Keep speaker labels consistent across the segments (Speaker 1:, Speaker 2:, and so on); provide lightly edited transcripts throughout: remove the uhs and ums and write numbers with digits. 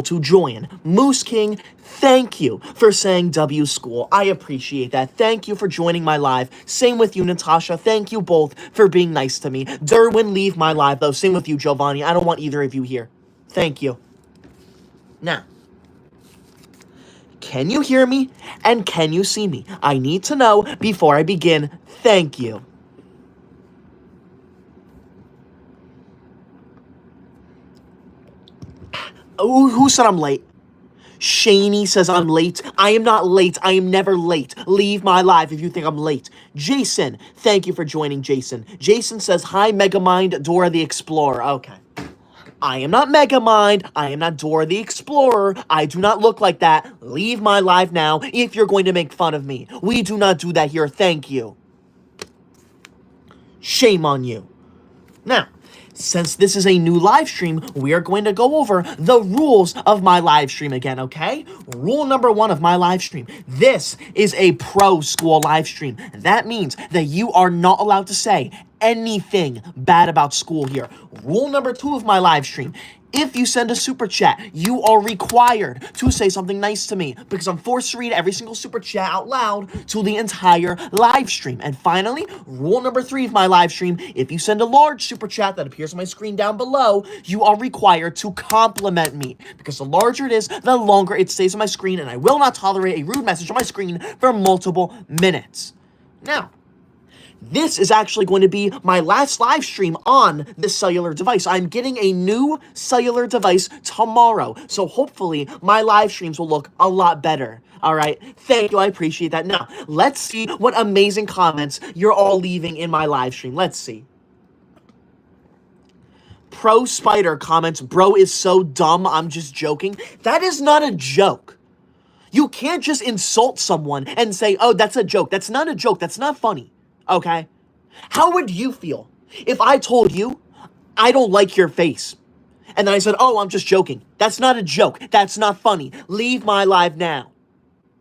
Speaker 1: to join. Moose King, thank you for saying W school. I appreciate that. Thank you for joining my live. Same with you, Natasha. Thank you both for being nice to me. Derwin, leave my live, though. Same with you, Giovanni. I don't want either of you here. Thank you. Now, can you hear me? And can you see me? I need to know before I begin. Thank you. Oh, who said I'm late? Shaney says I'm late. I am not late. I am never late. Leave my live if you think I'm late. Jason, thank you for joining, Jason. Jason says, hi, Megamind, Dora the Explorer. Okay. I am not Megamind. I am not Dora the Explorer. I do not look like that. Leave my live now if you're going to make fun of me. We do not do that here. Thank you. Shame on you. Now, since this is a new live stream, we are going to go over the rules of my live stream again, okay? Rule number 1 of my live stream. This is a pro school live stream. That means that you are not allowed to say anything bad about school here. Rule number 2 of my live stream. If you send a super chat, you are required to say something nice to me because I'm forced to read every single super chat out loud to the entire live stream. And finally, rule number 3 of my live stream, if you send a large super chat that appears on my screen down below, you are required to compliment me because the larger it is, the longer it stays on my screen, and I will not tolerate a rude message on my screen for multiple minutes. Now, this is actually going to be my last live stream on this cellular device. I'm getting a new cellular device tomorrow, so hopefully my live streams will look a lot better. All right, thank you, I appreciate that. Now, let's see what amazing comments you're all leaving in my live stream. Let's see. Pro Spider comments, bro is so dumb, I'm just joking. That is not a joke. You can't just insult someone and say, oh, that's a joke. That's not a joke. That's not funny. Okay? How would you feel if I told you I don't like your face? And then I said, oh, I'm just joking. That's not a joke. That's not funny. Leave my live now.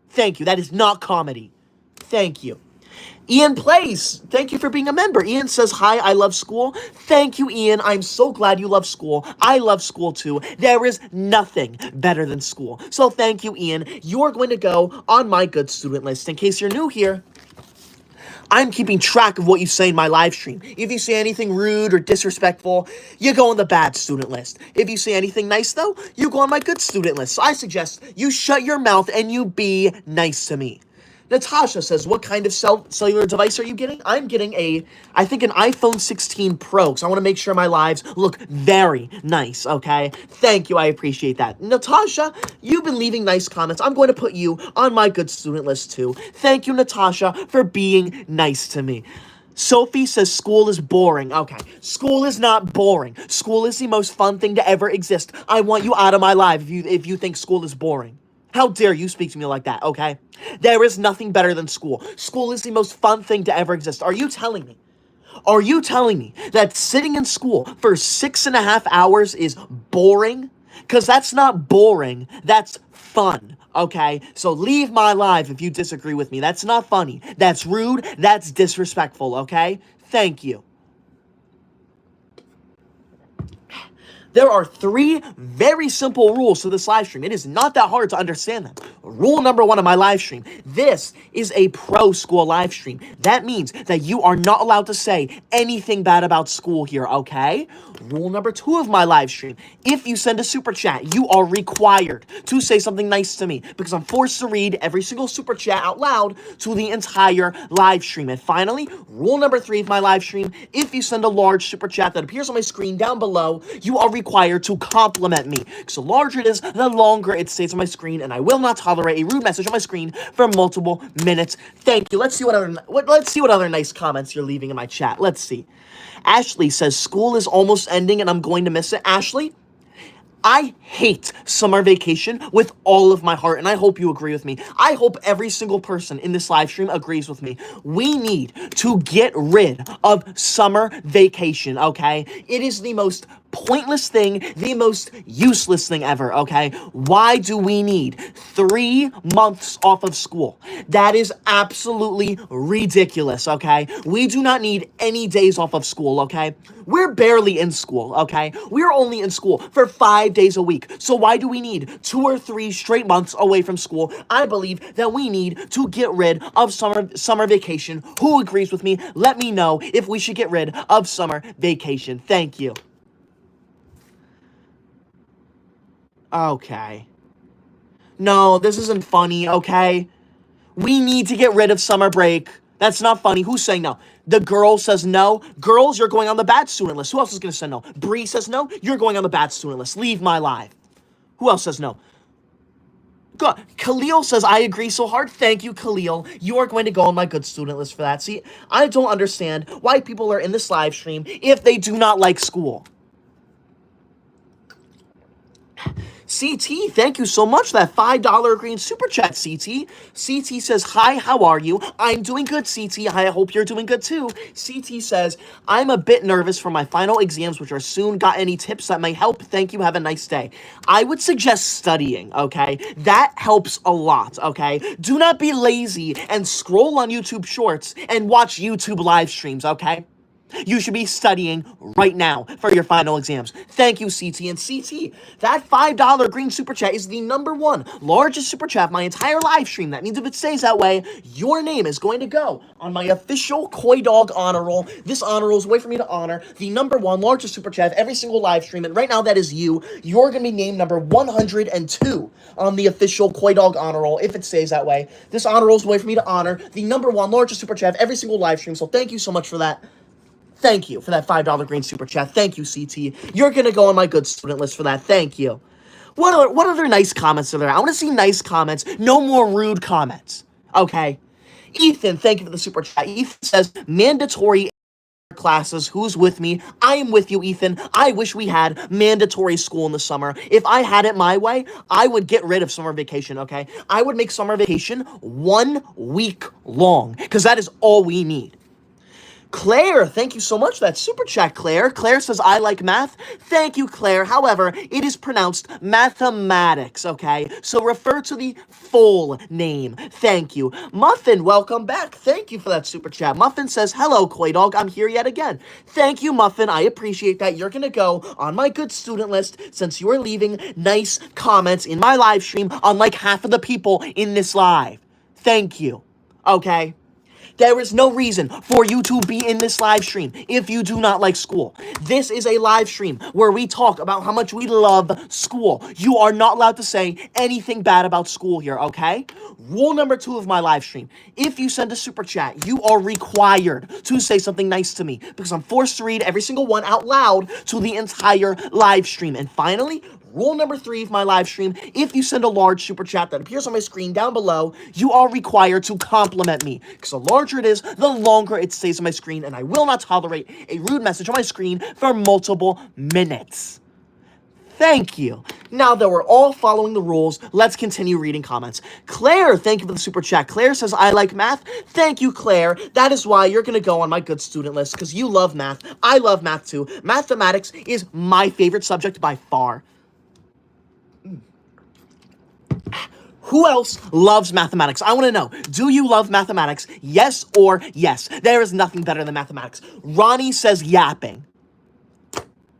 Speaker 1: Thank you. That is not comedy. Thank you. Ian Plays, thank you for being a member. Ian says, hi, I love school. Thank you, Ian. I'm so glad you love school. I love school too. There is nothing better than school. So thank you, Ian. You're going to go on my good student list. In case you're new here, I'm keeping track of what you say in my live stream. If you say anything rude or disrespectful, you go on the bad student list. If you say anything nice, though, you go on my good student list. So I suggest you shut your mouth and you be nice to me. Natasha says, what kind of cellular device are you getting? I'm getting I think an iPhone 16 Pro, because I want to make sure my lives look very nice, okay? Thank you, I appreciate that. Natasha, you've been leaving nice comments. I'm going to put you on my good student list, too. Thank you, Natasha, for being nice to me. Sophie says school is boring. Okay, school is not boring. School is the most fun thing to ever exist. I want you out of my life if you think school is boring. How dare you speak to me like that, okay? There is nothing better than school. School is the most fun thing to ever exist. Are you telling me? Are you telling me that sitting in school for 6.5 hours is boring? Because that's not boring. That's fun, okay? So leave my live if you disagree with me. That's not funny. That's rude. That's disrespectful, okay? Thank you. There are 3 very simple rules to this live stream. It is not that hard to understand them. Rule number 1 of my live stream. This is a pro school live stream. That means that you are not allowed to say anything bad about school here, okay? Rule number 2 of my live stream. If you send a super chat, you are required to say something nice to me because I'm forced to read every single super chat out loud to the entire live stream. And finally, rule number 3 of my live stream. If you send a large super chat that appears on my screen down below, you are required to compliment me. Because the larger it is, the longer it stays on my screen, and I will not tolerate a rude message on my screen for multiple minutes. Thank you. Let's see what other nice comments you're leaving in my chat. Let's see. Ashley says school is almost ending and I'm going to miss it. Ashley, I hate summer vacation with all of my heart, and I hope you agree with me. I hope every single person in this live stream agrees with me. We need to get rid of summer vacation, okay? It is the most pointless thing, the most useless thing ever, okay? Why do we need 3 months off of school? That is absolutely ridiculous, okay? We do not need any days off of school, okay? We're barely in school, okay? We're only in school for 5 days a week. So why do we need 2 or 3 straight months away from school? I believe that we need to get rid of summer vacation. Who agrees with me? Let me know if we should get rid of summer vacation. Thank you. Okay. No, this isn't funny, okay? We need to get rid of summer break. That's not funny. Who's saying no? The girl says no. Girls, you're going on the bad student list. Who else is going to say no? Bree says no. You're going on the bad student list. Leave my live. Who else says no? Good. Khalil says, I agree so hard. Thank you, Khalil. You are going to go on my good student list for that. See, I don't understand why people are in this live stream if they do not like school. CT, thank you so much for that $5 green super chat, CT. CT says, hi, how are you? I'm doing good, CT. I hope you're doing good too. CT says, I'm a bit nervous for my final exams, which are soon. Got any tips that may help? Thank you. Have a nice day. I would suggest studying, okay? That helps a lot, okay? Do not be lazy and scroll on YouTube Shorts and watch YouTube live streams, okay? You should be studying right now for your final exams. Thank you, CT. And CT, that $5 green super chat is the #1 largest super chat of my entire live stream. That means if it stays that way, your name is going to go on my official Koi Dog honor roll. This honor roll is a way for me to honor the #1 largest super chat of every single live stream. And right now, that is you. You're going to be named number 102 on the official Koi Dog honor roll if it stays that way. This honor roll is a way for me to honor the #1 largest super chat of every single live stream. So thank you so much for that. Thank you for that $5 green super chat. Thank you, CT. You're going to go on my good student list for that. Thank you. What other nice comments are there? I want to see nice comments. No more rude comments. Okay. Ethan, thank you for the super chat. Ethan says, mandatory classes. Who's with me? I am with you, Ethan. I wish we had mandatory school in the summer. If I had it my way, I would get rid of summer vacation, okay? I would make summer vacation 1 week long because that is all we need. Claire, thank you so much for that super chat, Claire. Claire says, I like math. Thank you, Claire. However, it is pronounced mathematics, okay? So refer to the full name. Thank you. Muffin, welcome back. Thank you for that super chat. Muffin says, hello, Koi Dog. I'm here yet again. Thank you, Muffin. I appreciate that. You're going to go on my good student list since you are leaving nice comments in my live stream on like half of the people in this live. Thank you. Okay? There is no reason for you to be in this live stream if you do not like school. This is a live stream where we talk about how much we love school. You are not allowed to say anything bad about school here, okay? Rule #2 of my live stream. If you send a super chat, you are required to say something nice to me because I'm forced to read every single one out loud to the entire live stream. And finally, rule #3 of my live stream, if you send a large super chat that appears on my screen down below, you are required to compliment me. Because the larger it is, the longer it stays on my screen, and I will not tolerate a rude message on my screen for multiple minutes. Thank you. Now that we're all following the rules, let's continue reading comments. Claire, thank you for the super chat. Claire says, I like math. Thank you, Claire. That is why you're going to go on my good student list, because you love math. I love math too. Mathematics is my favorite subject by far. Who else loves mathematics? I want to know. Do you love mathematics? Yes or yes. There is nothing better than mathematics. Ronnie says yapping.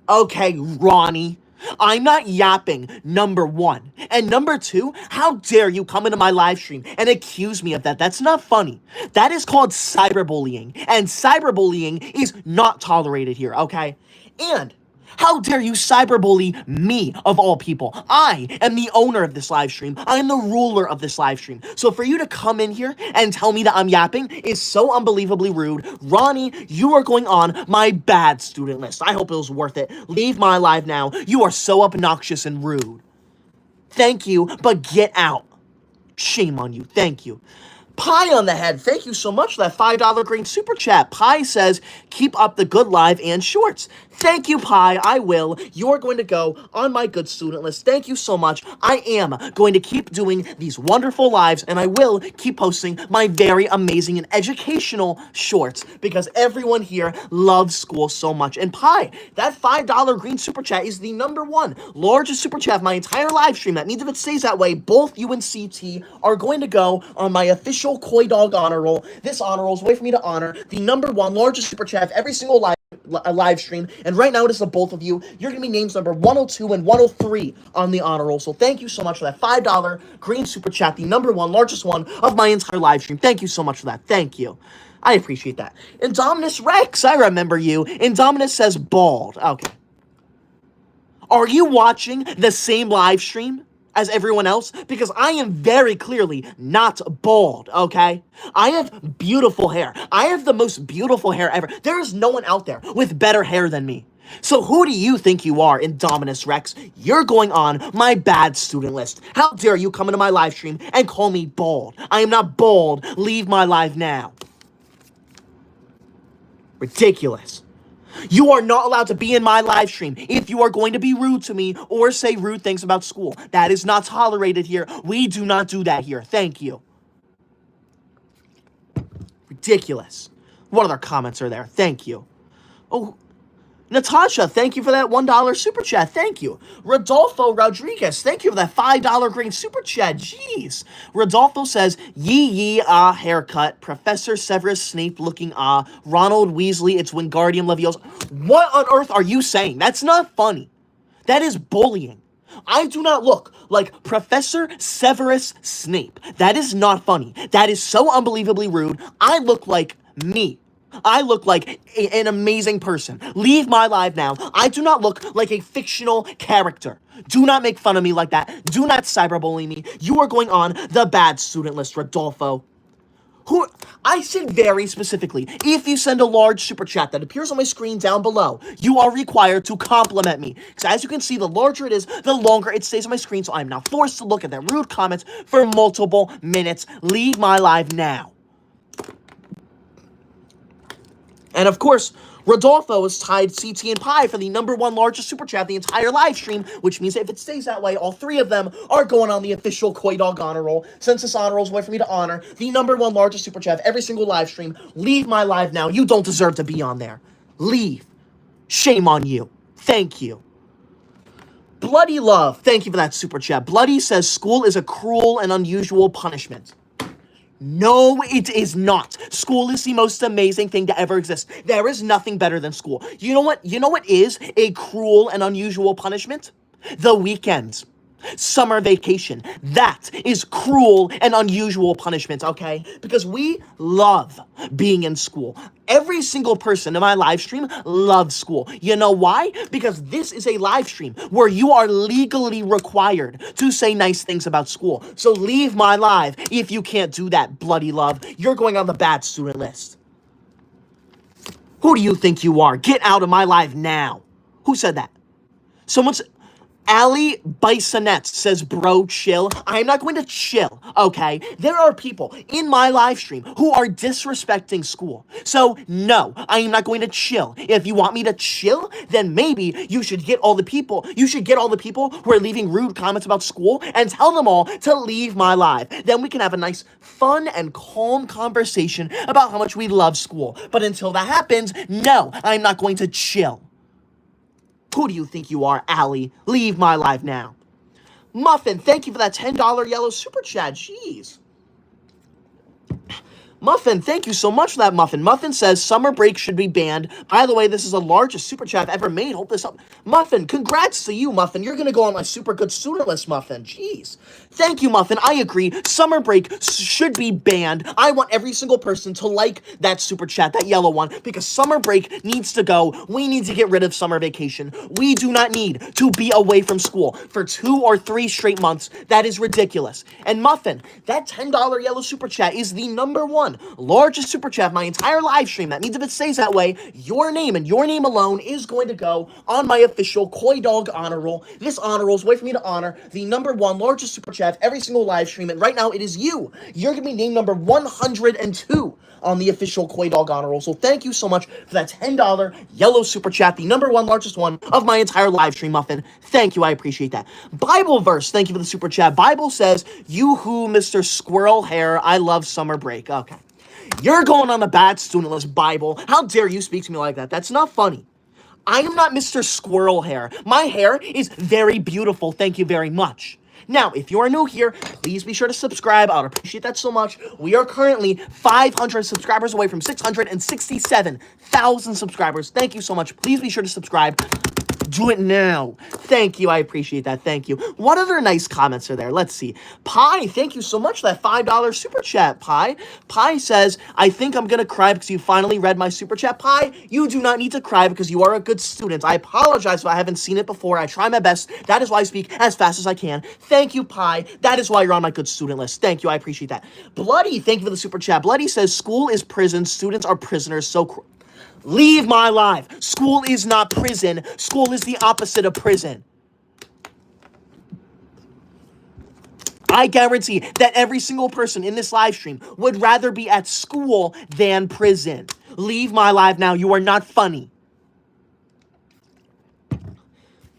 Speaker 1: Okay, Ronnie. I'm not yapping, #1. And #2, how dare you come into my live stream and accuse me of that? That's not funny. That is called cyberbullying. And cyberbullying is not tolerated here, okay? And how dare you cyberbully me, of all people? I am the owner of this live stream. I am the ruler of this live stream. So for you to come in here and tell me that I'm yapping is so unbelievably rude. Ronnie, you are going on my bad student list. I hope it was worth it. Leave my live now. You are so obnoxious and rude. Thank you, but get out. Shame on you. Thank you. Pie on the head, thank you so much for that $5 green super chat. Pie says, keep up the good live and shorts. Thank you, Pie. I will. You're going to go on my good student list. Thank you so much. I am going to keep doing these wonderful lives, and I will keep posting my very amazing and educational shorts because everyone here loves school so much. And Pie, that $5 green super chat is the #1 largest super chat of my entire live stream. That means if it stays that way, both you and CT are going to go on my official Koi Dog honor roll. This honor roll is a way for me to honor the #1 largest super chat of every single live stream, and right now it is the both of you. You're gonna be names number 102 and 103 on the honor roll. So thank you so much for that $5 green super chat, the #1 largest one of my entire live stream. Thank you so much for that. Thank you. I appreciate that. Indominus Rex, I remember you. Indominus says bald. Okay. Are you watching the same live stream as everyone else? Because I am very clearly not bald, okay? I have beautiful hair. I have the most beautiful hair ever. There is no one out there with better hair than me. So who do you think you are, Indominus Rex? You're going on my bad student list. How dare you come into my live stream and call me bald? I am not bald. Leave my live now. Ridiculous. You are not allowed to be in my live stream if you are going to be rude to me or say rude things about school. That is not tolerated here. We do not do that here. Thank you. Ridiculous. What other comments are there? Thank you. Oh, Natasha, thank you for that $1 super chat. Thank you. Rodolfo Rodriguez, thank you for that $5 green super chat. Jeez. Rodolfo says, yee haircut. Professor Severus Snape looking Ronald Weasley, it's Wingardium Leviosa. What on earth are you saying? That's not funny. That is bullying. I do not look like Professor Severus Snape. That is not funny. That is so unbelievably rude. I look like me. I look like an amazing person. Leave my live now. I do not look like a fictional character. Do not make fun of me like that. Do not cyberbully me. You are going on the bad student list, Rodolfo. I said very specifically, if you send a large super chat that appears on my screen down below, you are required to compliment me. Because as you can see, the larger it is, the longer it stays on my screen, so I'm now forced to look at their rude comments for multiple minutes. Leave my live now. And of course, Rodolfo has tied CT and Pi for the #1 largest super chat of the entire live stream, which means that if it stays that way, all three of them are going on the official Koi Dog honor roll. Since this honor roll is a way for me to honor the #1 largest super chat of every single live stream, leave my live now. You don't deserve to be on there. Leave. Shame on you. Thank you. Bloody Love, thank you for that super chat. Bloody says school is a cruel and unusual punishment. No, it is not. School is the most amazing thing to ever exist. There is nothing better than school. You know what? You know what is a cruel and unusual punishment? The weekends. Summer vacation. That is cruel and unusual punishment, okay? Because we love being in school. Every single person in my live stream loves school. You know why? Because this is a live stream where you are legally required to say nice things about school. So leave my live if you can't do that, Bloody Love. You're going on the bad student list. Who do you think you are? Get out of my live now. Who said that? Someone's... Ali Bisonette says, bro, chill. I'm not going to chill, okay? There are people in my live stream who are disrespecting school. So, no, I am not going to chill. If you want me to chill, then maybe you should get all the people who are leaving rude comments about school and tell them all to leave my live. Then we can have a nice, fun, and calm conversation about how much we love school. But until that happens, no, I'm not going to chill. Who do you think you are, Allie? Leave my live now. Muffin, thank you for that $10 yellow super chat. Jeez. Muffin, thank you so much for that, Muffin. Muffin says summer break should be banned. By the way, this is the largest super chat I've ever made. Hope this up. Muffin, congrats to you, Muffin. You're going to go on my super good student list, Muffin. Jeez. Thank you, Muffin. I agree. Summer break should be banned. I want every single person to like that super chat, that yellow one, because summer break needs to go. We need to get rid of summer vacation. We do not need to be away from school for 2 or 3 straight months. That is ridiculous. And Muffin, that $10 yellow super chat is the #1 one largest super chat of my entire live stream. That means if it stays that way, your name and your name alone is going to go on my official Koi Dog honor roll. This honor roll is a way for me to honor the number one largest super chat of every single live stream, and right now it is you. You're going to be named number 102 on the official Koi Dog honor roll. So thank you so much for that $10 yellow super chat, the number one largest one of my entire live stream, Muffin. Thank you, I appreciate that. Bible verse, thank you for the super chat. Bible says, "You who, Mr. Squirrel Hair, I love summer break." Okay. You're going on the bad student list, Bible. How dare you speak to me like that? That's not funny. I am not Mr. Squirrel Hair. My hair is very beautiful. Thank you very much. Now, if you are new here, please be sure to subscribe. I would appreciate that so much. We are currently 500 subscribers away from 667,000 subscribers. Thank you so much. Please be sure to subscribe. Do it now. Thank you. I appreciate that. Thank you. What other nice comments are there? Let's see. Pie, thank you so much for that $5 super chat, Pie. Pie says, "I think I'm going to cry because you finally read my super chat." Pie, you do not need to cry because you are a good student. I apologize if I haven't seen it before. I try my best. That is why I speak as fast as I can. Thank you, Pie. That is why you're on my good student list. Thank you. I appreciate that. Bloody, thank you for the super chat. Bloody says, "School is prison. Students are prisoners. So leave my life. School is not prison. School is the opposite of prison." I guarantee that every single person in this live stream would rather be at school than prison. Leave my life now. You are not funny.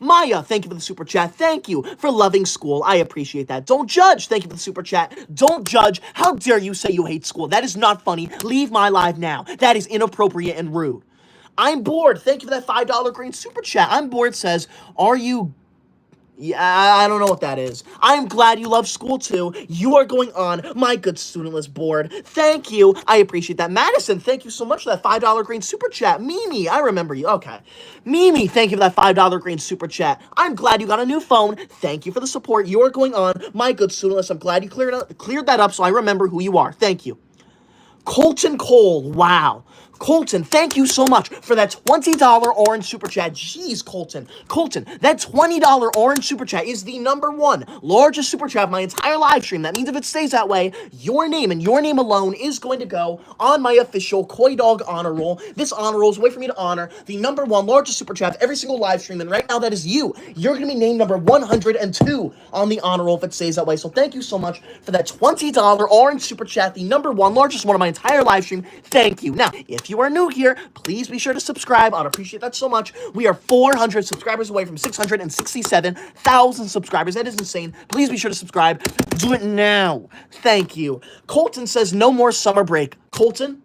Speaker 1: Maya, thank you for the super chat. Thank you for loving school. I appreciate that. Don't judge. Thank you for the super chat. Don't judge. How dare you say you hate school? That is not funny. Leave my live now. That is inappropriate and rude. I'm bored. Thank you for that $5 green super chat. I'm bored says, "Are you..." Yeah, I don't know what that is. I'm glad you love school too. You are going on my good student list board. Thank you. I appreciate that. Madison, thank you so much for that $5 green super chat. Mimi, I remember you. Okay. Mimi, thank you for that $5 green super chat. I'm glad you got a new phone. Thank you for the support. You are going on my good student list. I'm glad you cleared that up so I remember who you are. Thank you. Colton Cole, wow. Colton, thank you so much for that $20 orange super chat. Jeez, Colton. Colton, that $20 orange super chat is the number one largest super chat of my entire live stream. That means if it stays that way, your name and your name alone is going to go on my official Koi Dog honor roll. This honor roll is a way for me to honor the number one largest super chat of every single live stream, and right now that is you. You're going to be named number 102 on the honor roll if it stays that way. So thank you so much for that $20 orange super chat, the number one largest one of my entire live stream. Thank you. Now, if you are new here, please be sure to subscribe. I'd appreciate that so much. We are 400 subscribers away from 667,000 subscribers. That is insane. Please be sure to subscribe. Do it now. Thank you. Colton says, "No more summer break." Colton,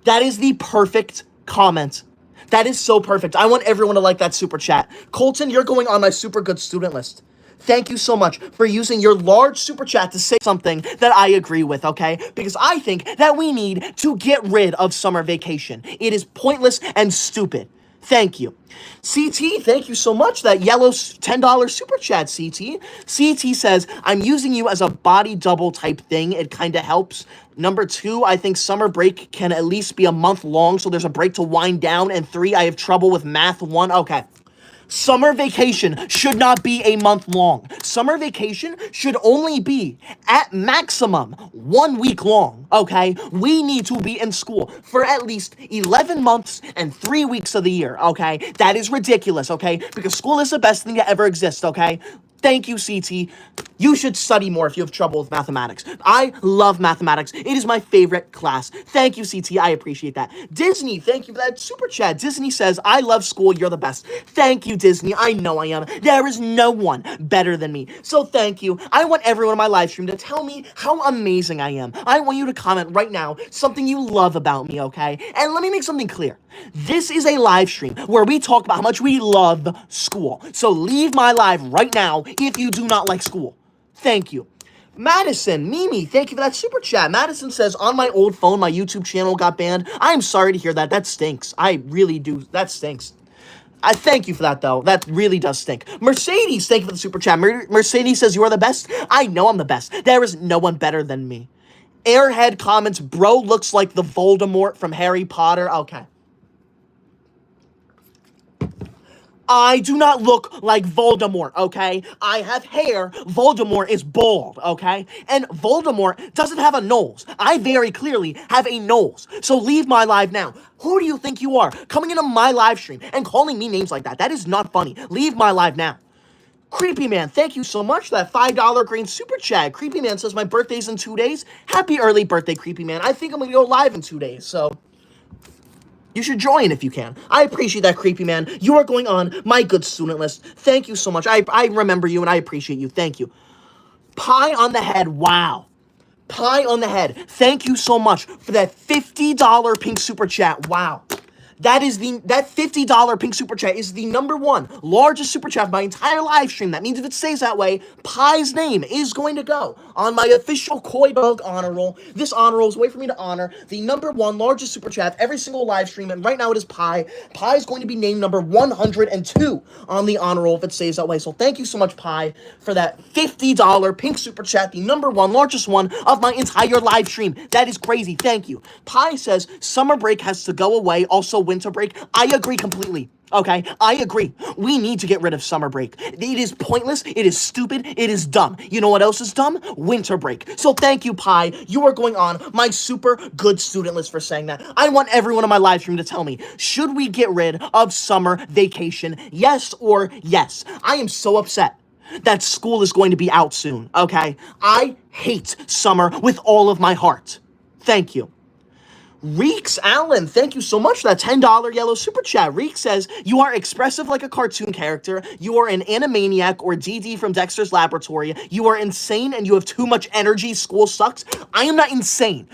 Speaker 1: that is the perfect comment. That is so perfect. I want everyone to like that super chat. Colton, you're going on my super good student list. Thank you so much for using your large super chat to say something that I agree with, okay? Because I think that we need to get rid of summer vacation. It is pointless and stupid. Thank you. CT, thank you so much. That yellow $10 super chat, CT. CT says, "I'm using you as a body double type thing. It kind of helps. Number 2, I think summer break can at least be a month long, so there's a break to wind down. And 3, I have trouble with math 1. Okay. Summer vacation should not be a month long. Summer vacation should only be, at maximum, 1 week long, okay? We need to be in school for at least 11 months and 3 weeks of the year, okay? That is ridiculous, okay? Because school is the best thing to ever exist, okay? Thank you, CT. You should study more if you have trouble with mathematics. I love mathematics. It is my favorite class. Thank you, CT. I appreciate that. Disney, thank you for that super chat. Disney says, "I love school. You're the best." Thank you, Disney. I know I am. There is no one better than me. So thank you. I want everyone in my live stream to tell me how amazing I am. I want you to comment right now something you love about me, okay? And let me make something clear. This is a live stream where we talk about how much we love school. So leave my live right now if you do not like school. Thank you. Madison, Mimi, thank you for that super chat. Madison says, "On my old phone, my YouTube channel got banned." I'm sorry to hear that. That stinks. I really do. That stinks. I thank you for that, though. That really does stink. Mercedes, thank you for the super chat. Mercedes says, "You are the best." I know I'm the best. There is no one better than me. Airhead comments, "Bro looks like the Voldemort from Harry Potter." Okay. I do not look like Voldemort, okay? I have hair. Voldemort is bald, okay? And Voldemort doesn't have a nose. I very clearly have a nose. So leave my live now. Who do you think you are? Coming into my live stream and calling me names like that. That is not funny. Leave my live now. Creepy Man, thank you so much for that $5 green super chat. Creepy Man says my birthday's in 2 days. Happy early birthday, Creepy Man. I think I'm gonna go live in 2 days, so you should join if you can. I appreciate that, Creepy Man. You are going on my good student list. Thank you so much. I remember you and I appreciate you. Thank you. Pie on the head. Wow. Pie on the head. Thank you so much for that $50 pink super chat. Wow. That $50 pink super chat is the #1 largest super chat of my entire live stream. That means if it stays that way, Pie's name is going to go on my official Koi Bug honor roll. This honor roll is a way for me to honor the #1 largest super chat of every single live stream, and right now it is Pie. Pie is going to be named number 102 on the honor roll if it stays that way. So thank you so much, Pie, for that $50 pink super chat, the #1 largest one of my entire live stream. That is crazy. Thank you. Pie says summer break has to go away. Also, winter break. I agree completely. Okay, I agree. We need to get rid of summer break. It is pointless. It is stupid. It is dumb. You know what else is dumb? Winter break. So thank you, Pie. You are going on my super good student list for saying that. I want everyone on my live stream to tell me, should we get rid of summer vacation? Yes or yes. I am so upset that school is going to be out soon, okay? I hate summer with all of my heart. Thank you. Reeks Allen, thank you so much for that $10 yellow super chat. Reek says, you are expressive like a cartoon character. You are an animaniac or DD from Dexter's Laboratory. You are insane and you have too much energy. School sucks. I am not insane.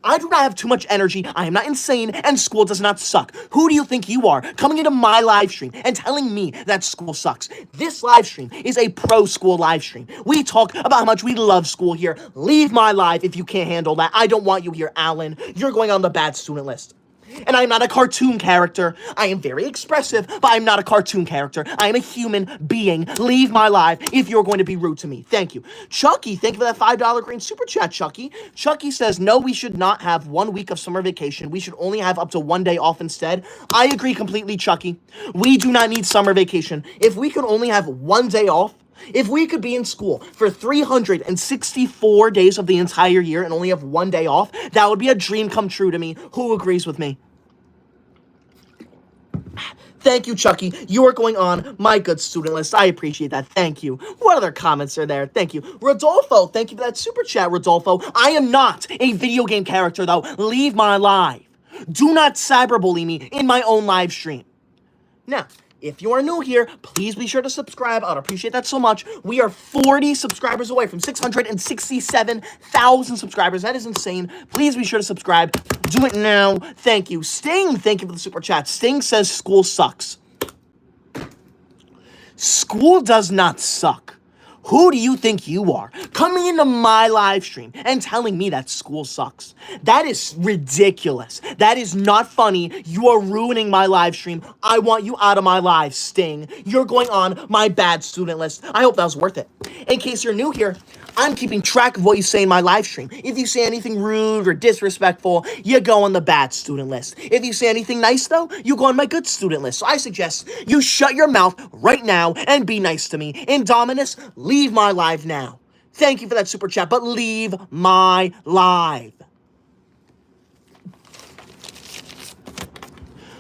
Speaker 1: I do not have too much energy, I am not insane, and school does not suck. Who do you think you are coming into my live stream and telling me that school sucks? This live stream is a pro-school live stream. We talk about how much we love school here. Leave my live if you can't handle that. I don't want you here, Alan. You're going on the bad student list. And I'm not a cartoon character. I am very expressive, but I'm not a cartoon character. I am a human being. Leave my live if you're going to be rude to me. Thank you. Chucky, thank you for that $5 green super chat, Chucky. Chucky says, no, we should not have 1 week of summer vacation. We should only have up to 1 day off instead. I agree completely, Chucky. We do not need summer vacation. If we could only have 1 day off, if we could be in school for 364 days of the entire year and only have 1 day off, that would be a dream come true to me. Who agrees with me? Thank you, Chucky. You are going on my good student list. I appreciate that. Thank you. What other comments are there? Thank you. Rodolfo, thank you for that super chat, Rodolfo. I am not a video game character, though. Leave my live. Do not cyberbully me in my own live stream. Now, if you are new here, please be sure to subscribe. I'd appreciate that so much. We are 40 subscribers away from 667,000 subscribers. That is insane. Please be sure to subscribe. Do it now. Thank you. Sting, thank you for the super chat. Sting says school sucks. School does not suck. Who do you think you are coming into my live stream and telling me that school sucks? That is ridiculous. That is not funny. You are ruining my live stream. I want you out of my live, Sting. You're going on my bad student list. I hope that was worth it. In case you're new here, I'm keeping track of what you say in my live stream. If you say anything rude or disrespectful, you go on the bad student list. If you say anything nice, though, you go on my good student list. So I suggest you shut your mouth right now and be nice to me. Indominus, leave my live now. Thank you for that super chat, but leave my live.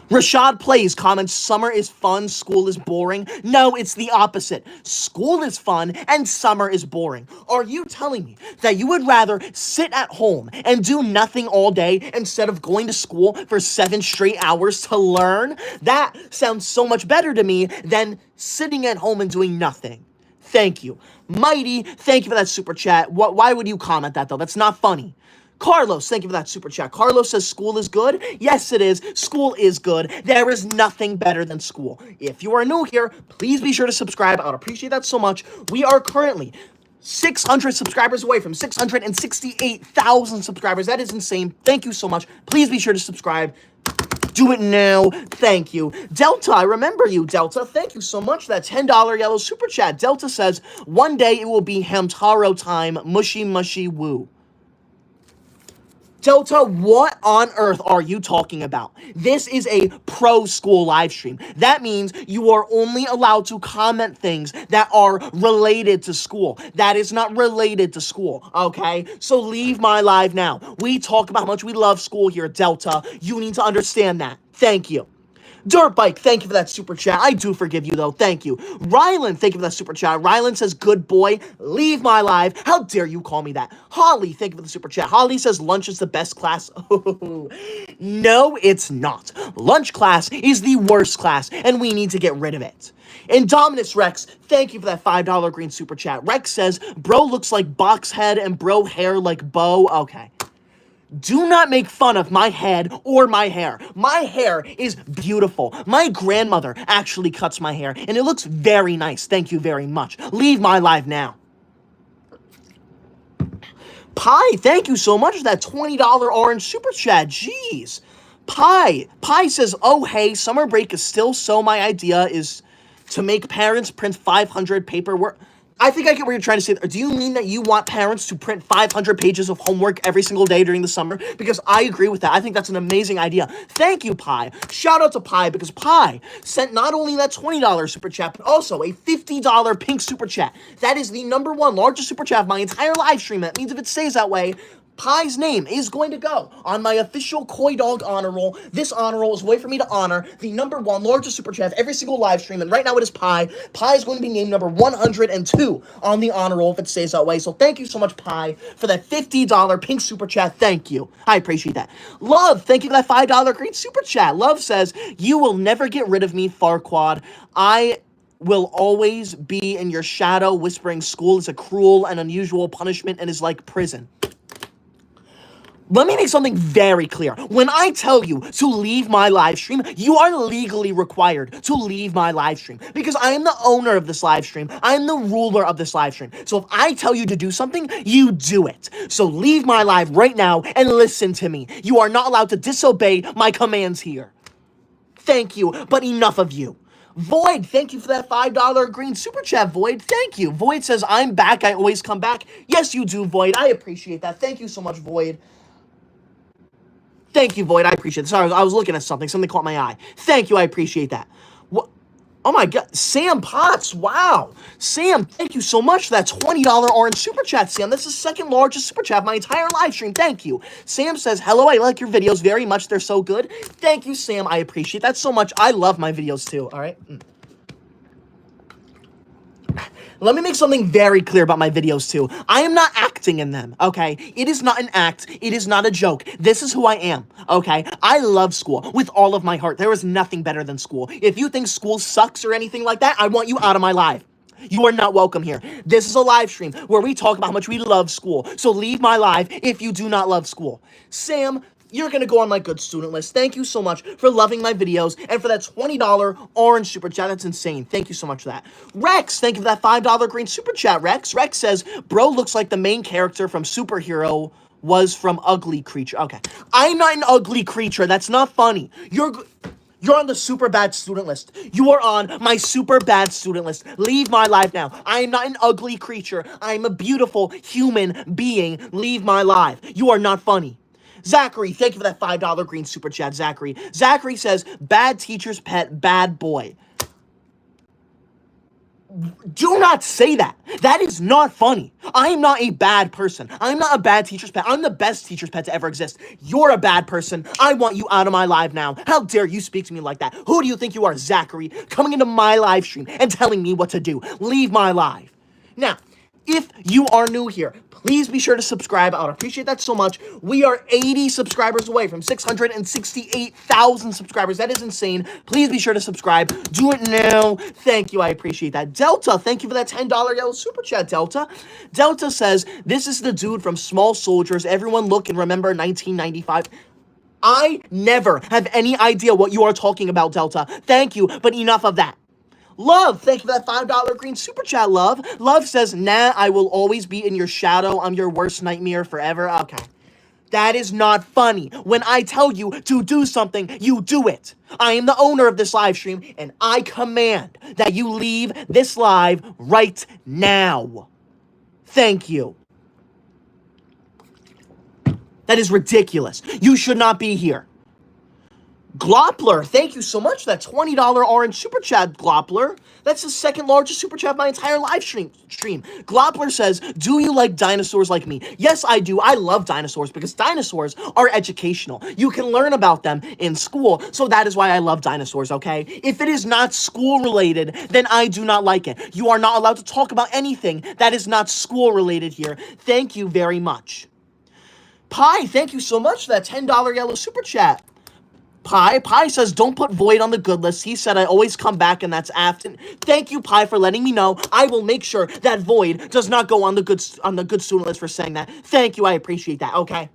Speaker 1: Rashad Plays comments, summer is fun, school is boring. No, it's the opposite. School is fun and summer is boring. Are you telling me that you would rather sit at home and do nothing all day instead of going to school for 7 straight hours to learn? That sounds so much better to me than sitting at home and doing nothing. Thank you. Mighty, thank you for that super chat. Why would you comment that, though? That's not funny. Carlos, thank you for that super chat. Carlos says school is good. Yes, it is. School is good. There is nothing better than school. If you are new here, please be sure to subscribe. I would appreciate that so much. We are currently 600 subscribers away from 668,000 subscribers. That is insane. Thank you so much. Please be sure to subscribe. Do it now. Thank you. Delta, I remember you, Delta. Thank you so much for that $10 yellow super chat. Delta says, one day it will be Hamtaro time. Mushy, mushy, woo. Delta, what on earth are you talking about? This is a pro-school live stream. That means you are only allowed to comment things that are related to school. That is not related to school, okay? So leave my live now. We talk about how much we love school here, Delta. You need to understand that. Thank you. Dirtbike, thank you for that super chat. I do forgive you, though. Thank you. Rylan, thank you for that super chat. Rylan says, good boy, leave my live. How dare you call me that? Holly, thank you for the super chat. Holly says, lunch is the best class. No, it's not. Lunch class is the worst class, and we need to get rid of it. Indominus Rex, thank you for that $5 green super chat. Rex says, bro looks like box head and bro hair like bow. Okay. Do not make fun of my head or my hair. My hair is beautiful. My grandmother actually cuts my hair, and it looks very nice. Thank you very much. Leave my live now. Pie, thank you so much for that $20 orange super chat. Jeez. Pie says, oh, hey, summer break is still so my idea is to make parents print 500 paperwork. I think I get what you're trying to say. Do you mean that you want parents to print 500 pages of homework every single day during the summer? Because I agree with that. I think that's an amazing idea. Thank you, Pi. Shout out to Pi, because Pi sent not only that $20 super chat, but also a $50 pink super chat. That is the #1 largest super chat of my entire live stream. That means if it stays that way, Pi's name is going to go on my official Koi Dog honor roll. This honor roll is a way for me to honor the #1 largest super chat of every single live stream, and right now it is Pi. Pi is going to be named number 102 on the honor roll if it stays that way. So thank you so much, Pi, for that $50 pink super chat. Thank you. I appreciate that. Love, thank you for that $5 green super chat. Love says, you will never get rid of me, Farquad. I will always be in your shadow, whispering school is a cruel and unusual punishment and is like prison. Let me make something very clear. When I tell you to leave my live stream, you are legally required to leave my live stream because I am the owner of this live stream. I am the ruler of this live stream. So if I tell you to do something, you do it. So leave my live right now and listen to me. You are not allowed to disobey my commands here. Thank you, but enough of you. Void, thank you for that $5 green super chat, Void. Thank you. Void says, I'm back. I always come back. Yes, you do, Void. I appreciate that. Thank you so much, Void. Thank you, Void. I appreciate it. Sorry, I was looking at something. Something caught my eye. Thank you. I appreciate that. What? Oh, my God. Sam Potts. Wow. Sam, thank you so much for that $20 orange super chat, Sam. That's the second largest super chat of my entire live stream. Thank you. Sam says, hello, I like your videos very much. They're so good. Thank you, Sam. I appreciate that so much. I love my videos, too. All right? Let me make something very clear about my videos, too. I am not acting in them, okay? It is not an act. It is not a joke. This is who I am, okay? I love school with all of my heart. There is nothing better than school. If you think school sucks or anything like that, I want you out of my life. You are not welcome here. This is a live stream where we talk about how much we love school. So leave my live if you do not love school. Sam, you're going to go on my good student list. Thank you so much for loving my videos and for that $20 orange super chat. That's insane. Thank you so much for that. Rex, thank you for that $5 green super chat, Rex. Rex says, bro looks like the main character from Superhero was from Ugly Creature. Okay. I'm not an ugly creature. That's not funny. You're on the super bad student list. You are on my super bad student list. Leave my live now. I am not an ugly creature. I am a beautiful human being. Leave my live. You are not funny. Zachary, thank you for that $5 green super chat, Zachary. Zachary says, bad teacher's pet, bad boy. Do not say that. That is not funny. I am not a bad person. I'm not a bad teacher's pet. I'm the best teacher's pet to ever exist. You're a bad person. I want you out of my live now. How dare you speak to me like that? Who do you think you are, Zachary, coming into my live stream and telling me what to do? Leave my live. Now, if you are new here, please be sure to subscribe. I would appreciate that so much. We are 80 subscribers away from 668,000 subscribers. That is insane. Please be sure to subscribe. Do it now. Thank you. I appreciate that. Delta, thank you for that $10 yellow super chat, Delta. Delta says, this is the dude from Small Soldiers. Everyone look and remember 1995. I never have any idea what you are talking about, Delta. Thank you, but enough of that. Love, thank you for that $5 green super chat, Love. Love says, nah, I will always be in your shadow. I'm your worst nightmare forever. Okay. That is not funny. When I tell you to do something, you do it. I am the owner of this live stream, and I command that you leave this live right now. Thank you. That is ridiculous. You should not be here. Glopler, thank you so much for that $20 orange super chat, Glopler. That's the second largest super chat of my entire live stream. Glopler says, do you like dinosaurs like me? Yes, I do. I love dinosaurs because dinosaurs are educational. You can learn about them in school, so that is why I love dinosaurs, okay? If it is not school related, then I do not like it. You are not allowed to talk about anything that is not school related here. Thank you very much. Pi, thank you so much for that $10 yellow super chat. Pi says, don't put Void on the good list. He said, I always come back, and that's Afton. Thank you, Pi, for letting me know. I will make sure that Void does not go on the good student list for saying that. Thank you, I appreciate that, okay?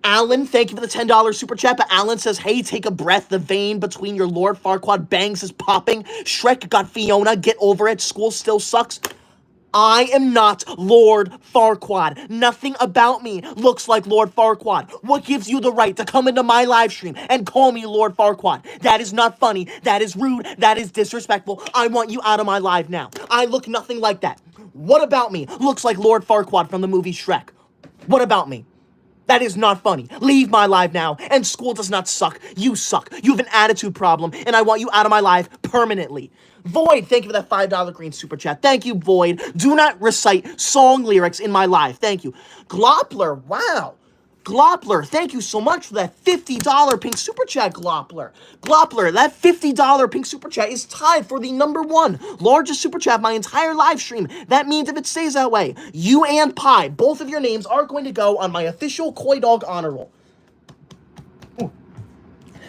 Speaker 1: Alan, thank you for the $10 super chat, but Alan says, hey, take a breath. The vein between your Lord Farquaad bangs is popping. Shrek got Fiona. Get over it. School still sucks. I am not Lord Farquaad. Nothing about me looks like Lord Farquaad. What gives you the right to come into my live stream and call me Lord Farquaad? That is not funny. That is rude. That is disrespectful. I want you out of my live now. I look nothing like that. What about me looks like Lord Farquaad from the movie Shrek? What about me? That is not funny. Leave my live now. And school does not suck. You suck. You have an attitude problem, and I want you out of my live permanently. Void, thank you for that $5 green super chat. Thank you, Void. Do not recite song lyrics in my live. Thank you. Glopler, wow. Glopler, thank you so much for that $50 pink super chat, Glopler. Glopler, that $50 pink super chat is tied for the #1 largest super chat of my entire live stream. That means if it stays that way, you and Pi, both of your names are going to go on my official Koi Dog honor roll.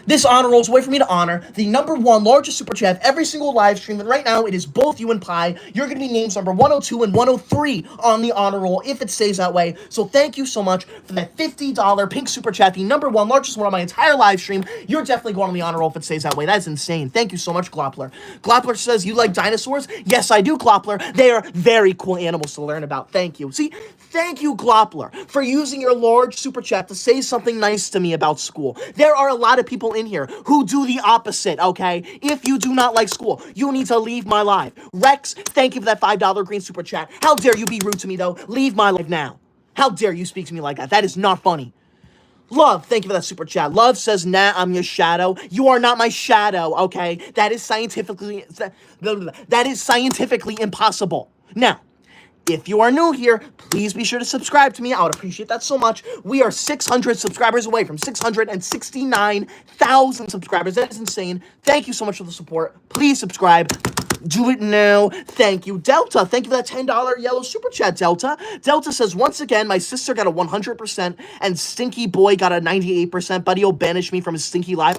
Speaker 1: This honor roll is a way for me to honor the #1 largest super chat of every single live stream, and right now it is both you and Pi. You're going to be names number 102 and 103 on the honor roll if it stays that way. So thank you so much for that $50 pink super chat, the #1 largest one on my entire live stream. You're definitely going on the honor roll if it stays that way. That's insane. Thank you so much, Glopler. Glopler says, you like dinosaurs? Yes, I do, Glopler. They are very cool animals to learn about. Thank you. See, thank you, Glopler, for using your large super chat to say something nice to me about school. There are a lot of people in here who do the opposite, okay? If you do not like school, you need to leave my live. Rex, thank you for that $5 green super chat. How dare you be rude to me, though? Leave my live now. How dare you speak to me like that? That is not funny. Love, thank you for that super chat. Love says, nah, I'm your shadow. You are not my shadow, okay? That is scientifically impossible. Now, if you are new here, please be sure to subscribe to me. I would appreciate that so much. We are 600 subscribers away from 669,000 subscribers. That is insane. Thank you so much for the support. Please subscribe. Do it now. Thank you. Delta, thank you for that $10 yellow super chat, Delta. Delta says, once again, my sister got a 100% and Stinky Boy got a 98%. Buddy will banish me from his stinky life.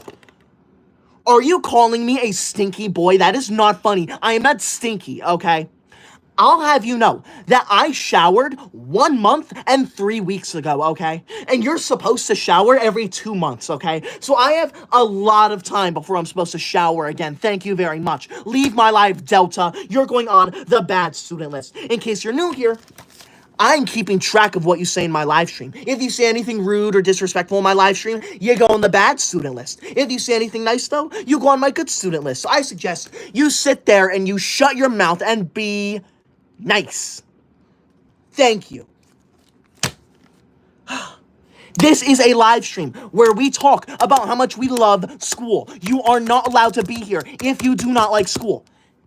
Speaker 1: Are you calling me a stinky boy? That is not funny. I am not stinky, okay? I'll have you know that I showered 1 month and 3 weeks ago, okay? And you're supposed to shower every 2 months, okay? So I have a lot of time before I'm supposed to shower again. Thank you very much. Leave my life, Delta. You're going on the bad student list. In case you're new here, I'm keeping track of what you say in my live stream. If you say anything rude or disrespectful in my live stream, you go on the bad student list. If you say anything nice, though, you go on my good student list. So I suggest you sit there and you shut your mouth and be nice. Thank you. This is a live stream where we talk about how much we love school. You are not allowed to be here if you do not like school.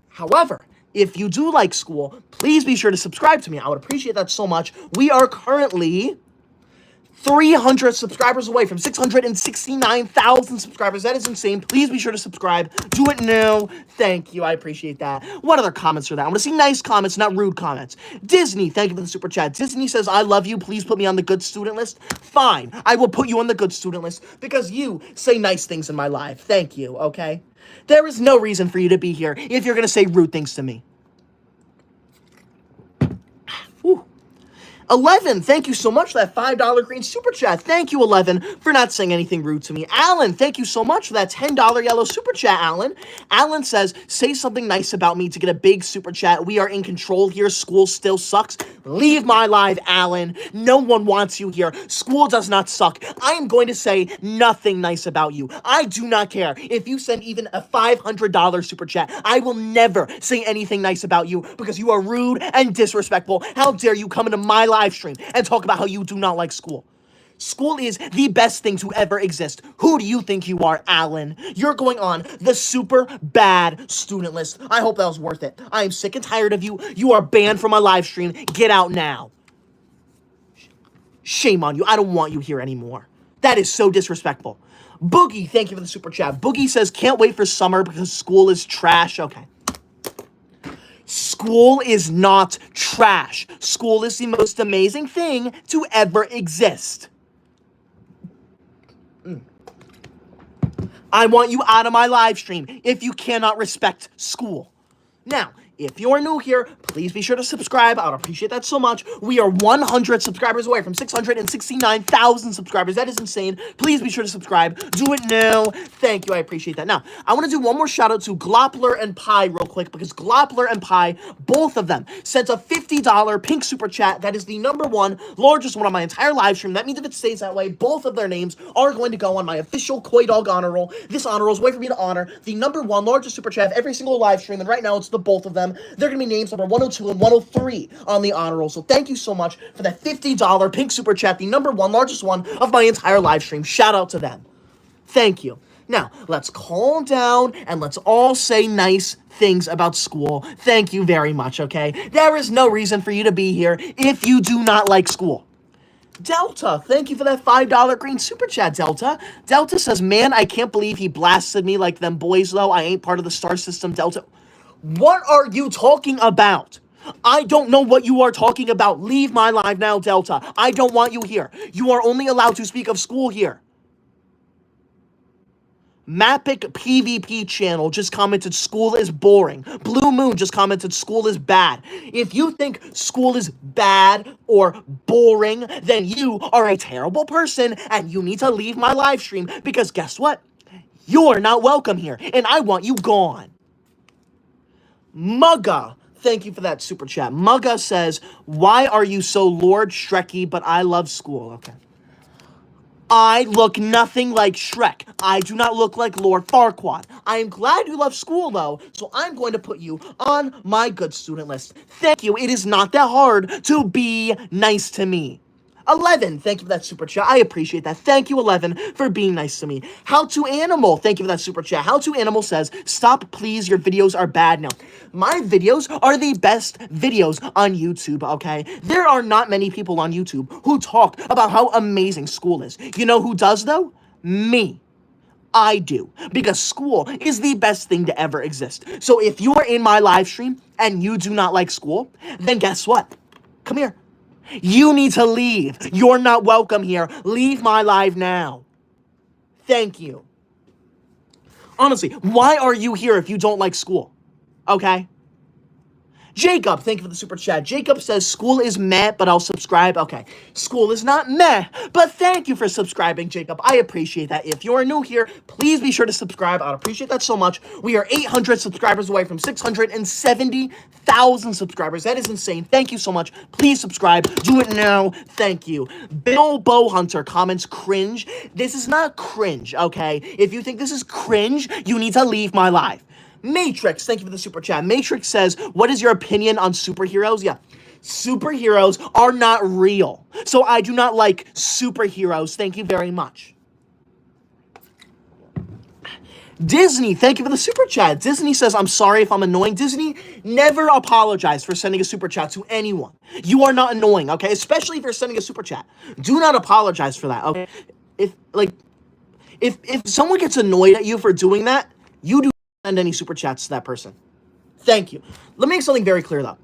Speaker 1: However, if you do like school, please be sure to subscribe to me. I would appreciate that so much. We are currently 300 subscribers away from 669,000 subscribers. That is insane. Please be sure to subscribe. Do it now. Thank you. I appreciate that. What other comments are there? I want to see nice comments, not rude comments. Disney, thank you for the super chat. Disney says, I love you. Please put me on the good student list. Fine. I will put you on the good student list because you say nice things in my live. Thank you, okay? There is no reason for you to be here if you're going to say rude things to me. Whew. 11, thank you so much for that $5 green super chat. Thank you, 11, for not saying anything rude to me. Alan, thank you so much for that $10 yellow super chat, Alan. Alan says, say something nice about me to get a big super chat. We are in control here. School still sucks. Leave my live, Alan. No one wants you here. School does not suck. I am going to say nothing nice about you. I do not care if you send even a $500 super chat. I will never say anything nice about you because you are rude and disrespectful. How dare you come into my live stream and talk about how you do not like school. School is the best thing to ever exist. Who do you think you are, Alan? You're going on the super bad student list. I hope that was worth it. I am sick and tired of you. You are banned from my live stream. Get out now. Shame on you. I don't want you here anymore. That is so disrespectful. Boogie, thank you for the super chat. Boogie says, can't wait for summer because school is trash. Okay. School is not trash. School is the most amazing thing to ever exist. I want you out of my live stream if you cannot respect school. Now, if you're new here, please be sure to subscribe. I would appreciate that so much. We are 100 subscribers away from 669,000 subscribers. That is insane. Please be sure to subscribe. Do it now. Thank you. I appreciate that. Now, I want to do one more shout out to Glopler and Pie real quick because Glopler and Pie, both of them, sent a $50 pink super chat. That is the #1 largest one on my entire live stream. That means if it stays that way, both of their names are going to go on my official Koi Dog honor roll. This honor roll is a way for me to honor the #1 largest super chat of every single live stream, and right now it's the both of them. They're going to be names number 102 and 103 on the honor roll. So thank you so much for that $50 pink super chat, the #1 largest one of my entire live stream. Shout out to them. Thank you. Now, let's calm down and let's all say nice things about school. Thank you very much, okay? There is no reason for you to be here if you do not like school. Delta, thank you for that $5 green super chat, Delta. Delta says, man, I can't believe he blasted me like them boys, though. I ain't part of the star system, Delta. What are you talking about? I don't know what you are talking about. Leave my live now, Delta. I don't want you here. You are only allowed to speak of school here. Mapic PvP channel just commented school is boring. Blue Moon just commented school is bad. If you think school is bad or boring, then you are a terrible person and you need to leave my live stream because guess what? You're not welcome here and I want you gone. Mugga, thank you for that super chat. Mugga says, why are you so Lord Shrekky, but I love school? Okay. I look nothing like Shrek. I do not look like Lord Farquaad. I am glad you love school, though, so I'm going to put you on my good student list. Thank you. It is not that hard to be nice to me. 11, thank you for that super chat. I appreciate that. Thank you, 11, for being nice to me. How to Animal, thank you for that super chat. How to Animal says, stop, please, your videos are bad now. My videos are the best videos on YouTube, okay? There are not many people on YouTube who talk about how amazing school is. You know who does, though? Me. I do, because school is the best thing to ever exist. So if you are in my live stream and you do not like school, then guess what? Come here. You need to leave. You're not welcome here. Leave my live now. Thank you. Honestly, why are you here if you don't like school? Okay? Jacob, thank you for the super chat. Jacob says, school is meh, but I'll subscribe. Okay, school is not meh, but thank you for subscribing, Jacob. I appreciate that. If you're new here, please be sure to subscribe. I'd appreciate that so much. We are 800 subscribers away from 670,000 subscribers. That is insane. Thank you so much. Please subscribe. Do it now. Thank you. Bill Bowhunter comments cringe. This is not cringe, okay? If you think this is cringe, you need to leave my live. Matrix, thank you for the super chat. Matrix says, what is your opinion on superheroes? Yeah, superheroes are not real. So I do not like superheroes. Thank you very much. Disney, thank you for the super chat. Disney says, I'm sorry if I'm annoying. Disney, never apologize for sending a super chat to anyone. You are not annoying, okay? Especially if you're sending a super chat. Do not apologize for that, okay? If someone gets annoyed at you for doing that, you do send any super chats to that person. Thank you. Let me make something very clear, though.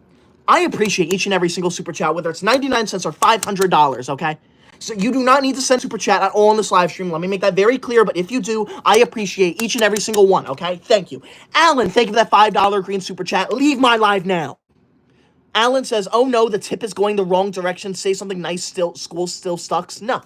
Speaker 1: I appreciate each and every single super chat, whether it's 99 cents or $500, okay? So you do not need to send super chat at all on this live stream. Let me make that very clear, but if you do, I appreciate each and every single one, okay? Thank you. Alan, thank you for that $5 green super chat. Leave my live now. Alan says, oh no, the tip is going the wrong direction. Say something nice still. School still sucks. No.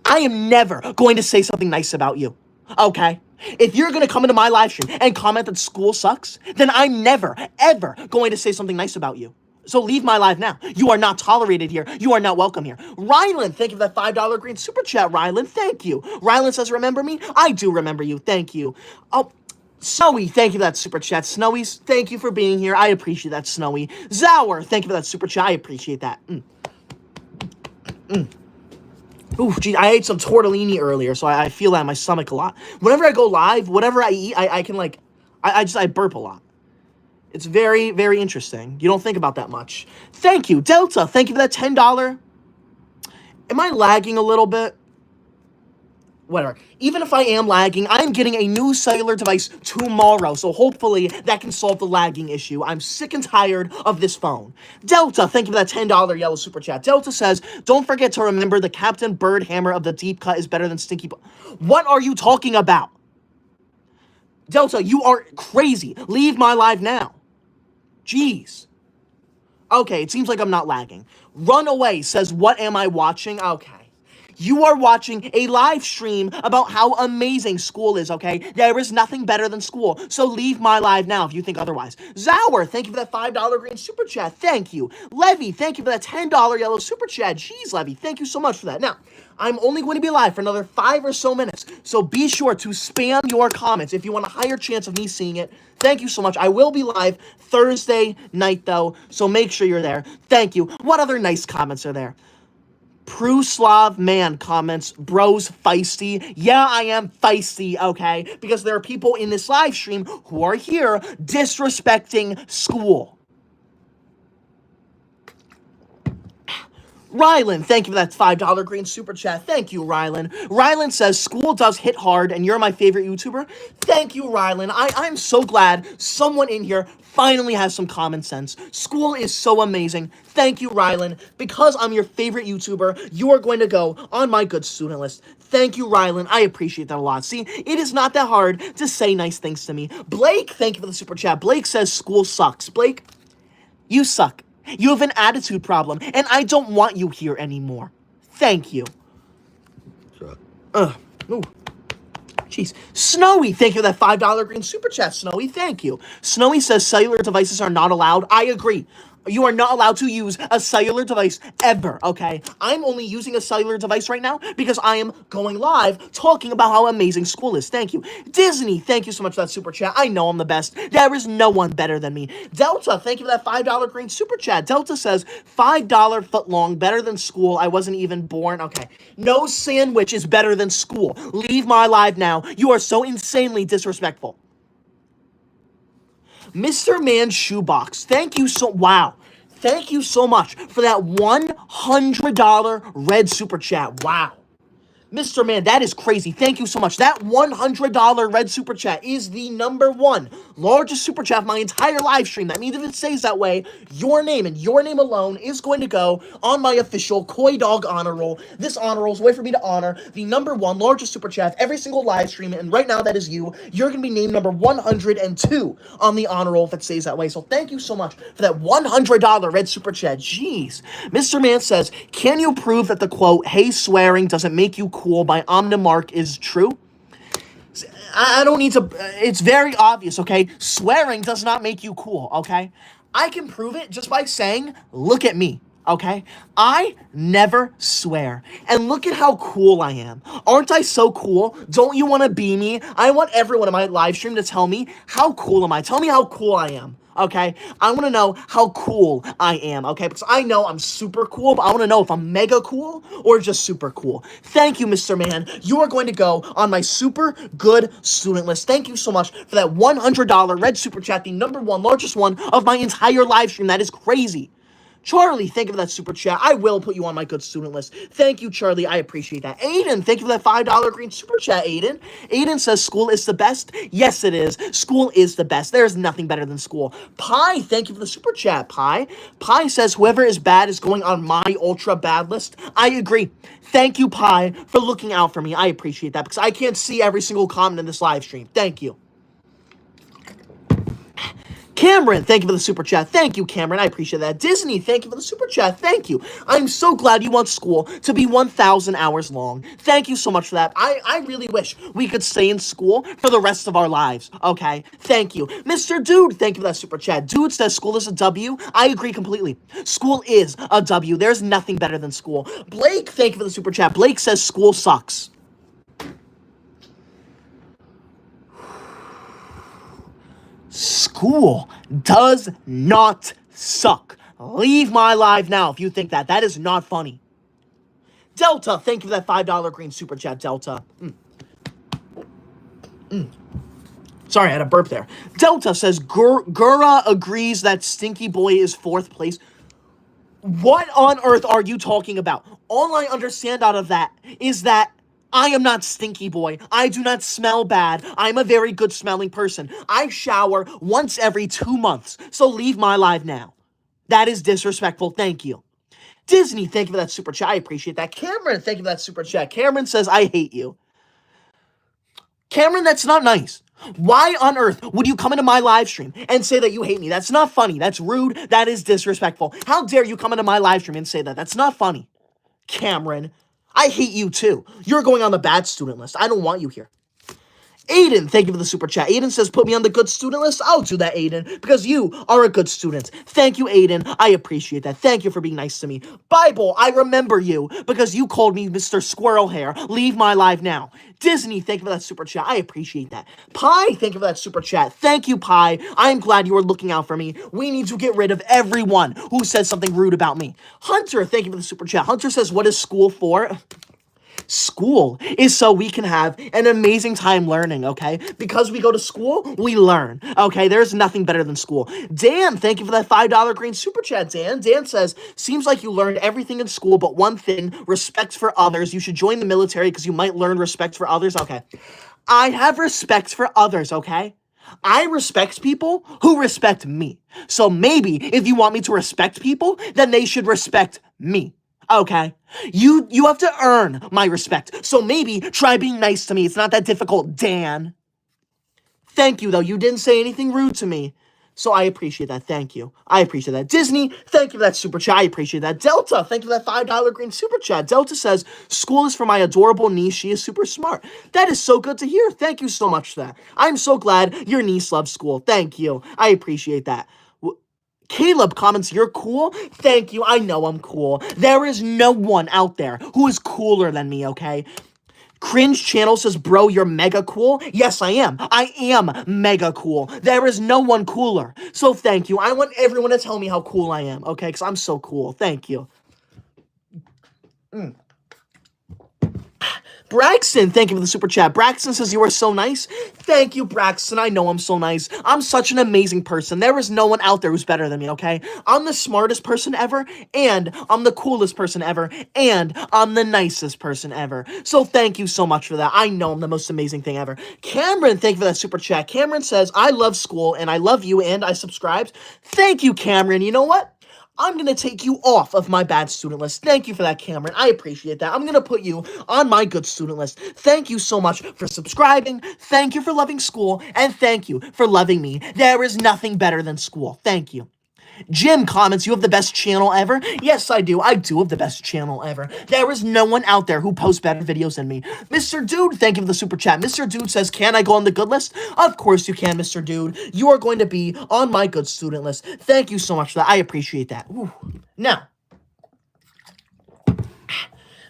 Speaker 1: I am never going to say something nice about you, okay? If you're going to come into my live stream and comment that school sucks, then I'm never, ever going to say something nice about you. So leave my live now. You are not tolerated here. You are not welcome here. Rylan, thank you for that $5 green super chat, Rylan. Thank you. Rylan says, remember me? I do remember you. Thank you. Oh, Snowy, thank you for that super chat. Snowy, thank you for being here. I appreciate that, Snowy. Zower, thank you for that super chat. I appreciate that. Ooh, gee, I ate some tortellini earlier, so I feel that in my stomach a lot. Whenever I go live, whatever I eat, I can like, I burp a lot. It's very, very interesting. You don't think about that much. Thank you, Delta. Thank you for that $10. Am I lagging a little bit? Whatever. Even if I am lagging, I'm getting a new cellular device tomorrow, so hopefully that can solve the lagging issue. I'm sick and tired of this phone. Delta, thank you for that $10 yellow super chat. Delta says, don't forget to remember the Captain Bird hammer of the deep cut is better than Stinky. What are you talking about? Delta, you are crazy. Leave my live now. Jeez. Okay, it seems like I'm not lagging. Runaway says, what am I watching? Okay. You are watching a live stream about how amazing school is, okay? There is nothing better than school. So leave my live now if you think otherwise. Zower, thank you for that $5 green super chat. Thank you. Levy, thank you for that $10 yellow super chat. Jeez, Levy, thank you so much for that. Now, I'm only going to be live for another 5 or so minutes, so be sure to spam your comments if you want a higher chance of me seeing it. Thank you so much. I will be live Thursday night, though, so make sure you're there. Thank you. What other nice comments are there? Pruslav man comments, bro's feisty. Yeah, I am feisty, okay? Because there are people in this live stream who are here disrespecting school. Rylan, thank you for that $5 green super chat. Thank you, Rylan. Rylan says, school does hit hard, and you're my favorite YouTuber. Thank you, Rylan. I'm so glad someone in here finally has some common sense. School is so amazing. Thank you, Rylan. Because I'm your favorite YouTuber, you are going to go on my good student list. Thank you, Rylan. I appreciate that a lot. See, it is not that hard to say nice things to me. Blake, thank you for the super chat. Blake says, school sucks. Blake, you suck. You have an attitude problem, and I don't want you here anymore. Thank you. Ooh. Jeez. Snowy, thank you for that $5 green super chat, Snowy. Thank you. Snowy says cellular devices are not allowed. I agree. You are not allowed to use a cellular device ever, okay? I'm only using a cellular device right now because I am going live talking about how amazing school is. Thank you. Disney, thank you so much for that super chat. I know I'm the best. There is no one better than me. Delta, thank you for that $5 green super chat. Delta says, $5 foot long, better than school. I wasn't even born. Okay. No sandwich is better than school. Leave my live now. You are so insanely disrespectful. Mr. Man Shoebox, thank you so, wow. Thank you so much for that $100 red super chat. Wow. Mr. Man, that is crazy. Thank you so much. That $100 red super chat is the #1 largest super chat of my entire live stream. That means if it stays that way, your name and your name alone is going to go on my official Koi Dog honor roll. This honor roll is a way for me to honor the #1 largest super chat of every single live stream. And right now, that is you. You're going to be named number 102 on the honor roll if it stays that way. So thank you so much for that $100 red super chat. Jeez. Mr. Man says, can you prove that the quote, hey, swearing doesn't make you cool by Omnimark is true? I don't need to, it's very obvious, okay? Swearing does not make you cool, okay? I can prove it just by saying, look at me, okay? I never swear. And look at how cool I am. Aren't I so cool? Don't you want to be me? I want everyone in my live stream to tell me, how cool am I? Tell me how cool I am. Okay, I want to know how cool I am, okay, because I know I'm super cool, but I want to know if I'm mega cool or just super cool. Thank you, Mr. Man. You are going to go on my super good student list. Thank you so much for that $100 red super chat, the #1 largest one of my entire live stream. That is crazy. Charlie, thank you for that super chat. I will put you on my good student list. Thank you, Charlie. I appreciate that. Aiden, thank you for that $5 green super chat, Aiden. Aiden says school is the best. Yes, it is. School is the best. There is nothing better than school. Pi, thank you for the super chat, Pi. Pi says whoever is bad is going on my ultra bad list. I agree. Thank you, Pi, for looking out for me. I appreciate that because I can't see every single comment in this live stream. Thank you. Cameron, thank you for the super chat. Thank you, Cameron. I appreciate that. Disney, thank you for the super chat. Thank you. I'm so glad you want school to be 1,000 hours long. Thank you so much for that. I really wish we could stay in school for the rest of our lives. Okay? Thank you. Mr. Dude, thank you for that super chat. Dude says school is a W. I agree completely. School is a W. There's nothing better than school. Blake, thank you for the super chat. Blake says school sucks. School does not suck. Leave my live now if you think that. That is not funny. Delta, thank you for that $5 green super chat, Delta. Sorry, I had a burp there. Delta says, Gura agrees that Stinky Boy is 4th place. What on earth are you talking about? All I understand out of that is that I am not Stinky Boy. I do not smell bad. I'm a very good smelling person. I shower once every 2 months, so leave my life now. That is disrespectful. Thank you. Disney, thank you for that super chat. I appreciate that. Cameron, thank you for that super chat. Cameron says, I hate you. Cameron, that's not nice. Why on earth would you come into my live stream and say that you hate me? That's not funny. That's rude. That is disrespectful. How dare you come into my live stream and say that? That's not funny. Cameron, I hate you too. You're going on the bad student list. I don't want you here. Aiden, thank you for the super chat. Aiden says, put me on the good student list. I'll do that, Aiden, because you are a good student. Thank you, Aiden. I appreciate that. Thank you for being nice to me. Bible, I remember you because you called me Mr. Squirrel Hair. Leave my life now. Disney, thank you for that super chat. I appreciate that. Pie, thank you for that super chat. Thank you, Pie. I am glad you are looking out for me. We need to get rid of everyone who says something rude about me. Hunter, thank you for the super chat. Hunter says, what is school for? School is so we can have an amazing time learning, okay? Because we go to school, we learn, okay? There's nothing better than school. Dan, thank you for that $5 green super chat, Dan. Dan says, seems like you learned everything in school, but one thing, respect for others. You should join the military because you might learn respect for others. Okay. I have respect for others, okay? I respect people who respect me. So maybe if you want me to respect people, then they should respect me. Okay, you have to earn my respect, so maybe try being nice to me. It's not that difficult, Dan. Thank you, though. You didn't say anything rude to me, so I appreciate that. Thank you. I appreciate that. Disney, thank you for that super chat. I appreciate that. Delta, thank you for that $5 green super chat. Delta says, school is for my adorable niece. She is super smart. That is so good to hear. Thank you so much for that. I'm so glad your niece loves school. Thank you. I appreciate that. Caleb comments, you're cool? Thank you. I know I'm cool. There is no one out there who is cooler than me, okay? Cringe Channel says, bro, you're mega cool. Yes, I am. I am mega cool. There is no one cooler. So thank you. I want everyone to tell me how cool I am, okay? Because I'm so cool. Thank you. Braxton, thank you for the super chat. Braxton says, you are so nice. Thank you, Braxton. I know I'm so nice. I'm such an amazing person. There is no one out there who's better than me, okay? I'm the smartest person ever, and I'm the coolest person ever, and I'm the nicest person ever. So thank you so much for that. I know I'm the most amazing thing ever. Cameron, thank you for that super chat. Cameron says, I love school, and I love you, and I subscribed. Thank you, Cameron. You know what? I'm going to take you off of my bad student list. Thank you for that, Cameron. I appreciate that. I'm going to put you on my good student list. Thank you so much for subscribing. Thank you for loving school. And thank you for loving me. There is nothing better than school. Thank you. Jim comments, you have the best channel ever? Yes, I do. I do have the best channel ever. There is no one out there who posts better videos than me. Mr. Dude, thank you for the super chat. Mr. Dude says, can I go on the good list? Of course you can, Mr. Dude. You are going to be on my good student list. Thank you so much for that. I appreciate that. Ooh. Now,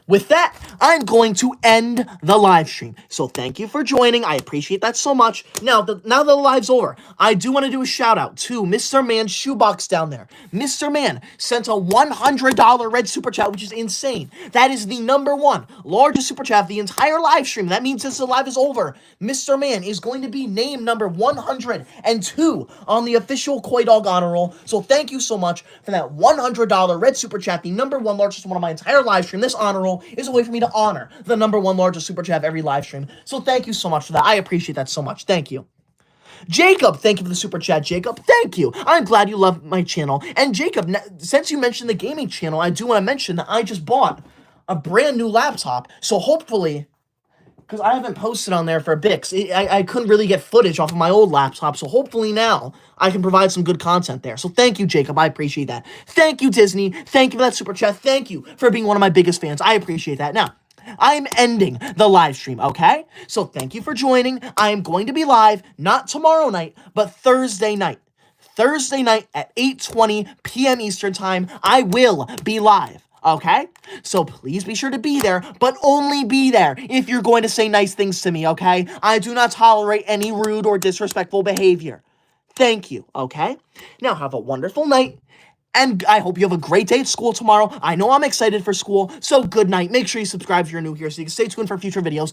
Speaker 1: with that, I'm going to end the live stream. So thank you for joining. I appreciate that so much. Now that the live's over, I do want to do a shout out to Mr. Man's shoebox down there. Mr. Man sent a $100 red super chat, which is insane. That is the #1 largest super chat of the entire live stream. That means since the live is over, Mr. Man is going to be named number 102 on the official Koi Dog honor roll. So thank you so much for that $100 red super chat, the #1 largest one of my entire live stream. This honor roll is a way for me to honor the #1 largest super chat of every live stream. So thank you so much for that. I appreciate that so much. Thank you. Jacob, thank you for the super chat, Jacob. Thank you. I'm glad you love my channel. And Jacob, since you mentioned the gaming channel, I do want to mention that I just bought a brand new laptop. So hopefully, because I haven't posted on there for a bit, 'cause I couldn't really get footage off of my old laptop. So hopefully now I can provide some good content there. So thank you, Jacob. I appreciate that. Thank you, Disney. Thank you for that super chat. Thank you for being one of my biggest fans. I appreciate that. Now, I'm ending the live stream, okay? So thank you for joining. I am going to be live, not tomorrow night, but Thursday night. Thursday night at 8:20 p.m. Eastern Time, I will be live. Okay? So please be sure to be there, but only be there if you're going to say nice things to me, okay? I do not tolerate any rude or disrespectful behavior. Thank you, okay? Now have a wonderful night, And I hope you have a great day at school tomorrow. I know I'm excited for school, so good night. Make sure you subscribe if you're new here so you can stay tuned for future videos.